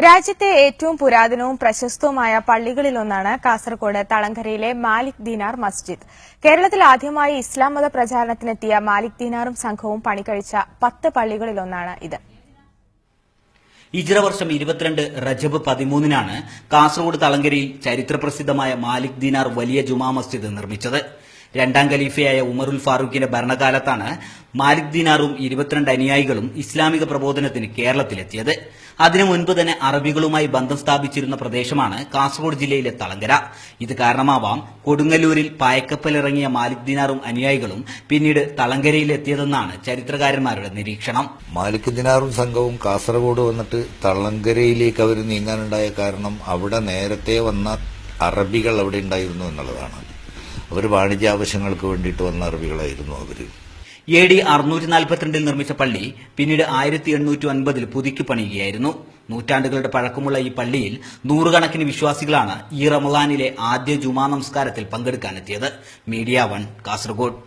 രാജ്യത്തെ ഏറ്റവും പുരാതനവും പ്രശസ്തവുമായ പള്ളികളിലൊന്നാണ് കാസർഗോഡ് തളങ്കരയിലെ മാലിക് ദീനാർ മസ്ജിദ്. കേരളത്തിൽ ആദ്യമായി ഇസ്ലാം മത പ്രചാരണത്തിനെത്തിയ മാലിക് ദീനാറും സംഘവും പണികഴിച്ച 10 പള്ളികളിലൊന്നാണ് ഇത്. ഹിജ്റ വർഷം 22 റജബ് 13-നാണ് കാസർഗോഡ് തളങ്കരയിൽ ചരിത്രപ്രസിദ്ധമായ മാലിക് ദീനാർ വലിയ ജുമാ മസ്ജിദ് നിർമ്മിച്ചത്. രണ്ടാം ഖലീഫയായ ഉമറുൽ ഫാറൂഖിന്റെ ഭരണകാലത്താണ് മാലിക് ദീനാറും 22 അനുയായികളും ഇസ്ലാമിക പ്രബോധനത്തിന് കേരളത്തിലെത്തിയത്. അതിനു മുൻപ് തന്നെ അറബികളുമായി ബന്ധം സ്ഥാപിച്ചിരുന്ന പ്രദേശമാണ് കാസർഗോഡ് ജില്ലയിലെ തളങ്കര. ഇത് കാരണമാവാം കൊടുങ്ങല്ലൂരിൽ പായക്കപ്പലിറങ്ങിയ മാലിക് ദീനാറും അനുയായികളും പിന്നീട് തളങ്കരയിലെത്തിയതെന്നാണ് ചരിത്രകാരന്മാരുടെ നിരീക്ഷണം. മാലിക് ദീനാറും സംഘവും കാസർഗോഡ് വന്നിട്ട് തളങ്കരയിലേക്ക് അവർ നീങ്ങാനുണ്ടായ കാരണം അവിടെ നേരത്തെ വന്ന അറബികൾ അവിടെ ഉണ്ടായിരുന്നു എന്നുള്ളതാണ്. അവർ വാണിജ്യ ആവശ്യങ്ങൾക്ക് വേണ്ടിയിട്ട് വന്ന അറബികളായിരുന്നു അവർ. AD 642-ൽ നിർമ്മിച്ച പള്ളി പിന്നീട് 1850-ൽ പുതുക്കി പണിയുകയായിരുന്നു. നൂറ്റാണ്ടുകളുടെ പഴക്കമുള്ള ഈ പള്ളിയിൽ നൂറുകണക്കിന് വിശ്വാസികളാണ് ഈ റമളാനിലെ ആദ്യ ജുമാ നമസ്കാരത്തിൽ പങ്കെടുക്കാനെത്തിയത്. മീഡിയ 1 കാസർഗോഡ്.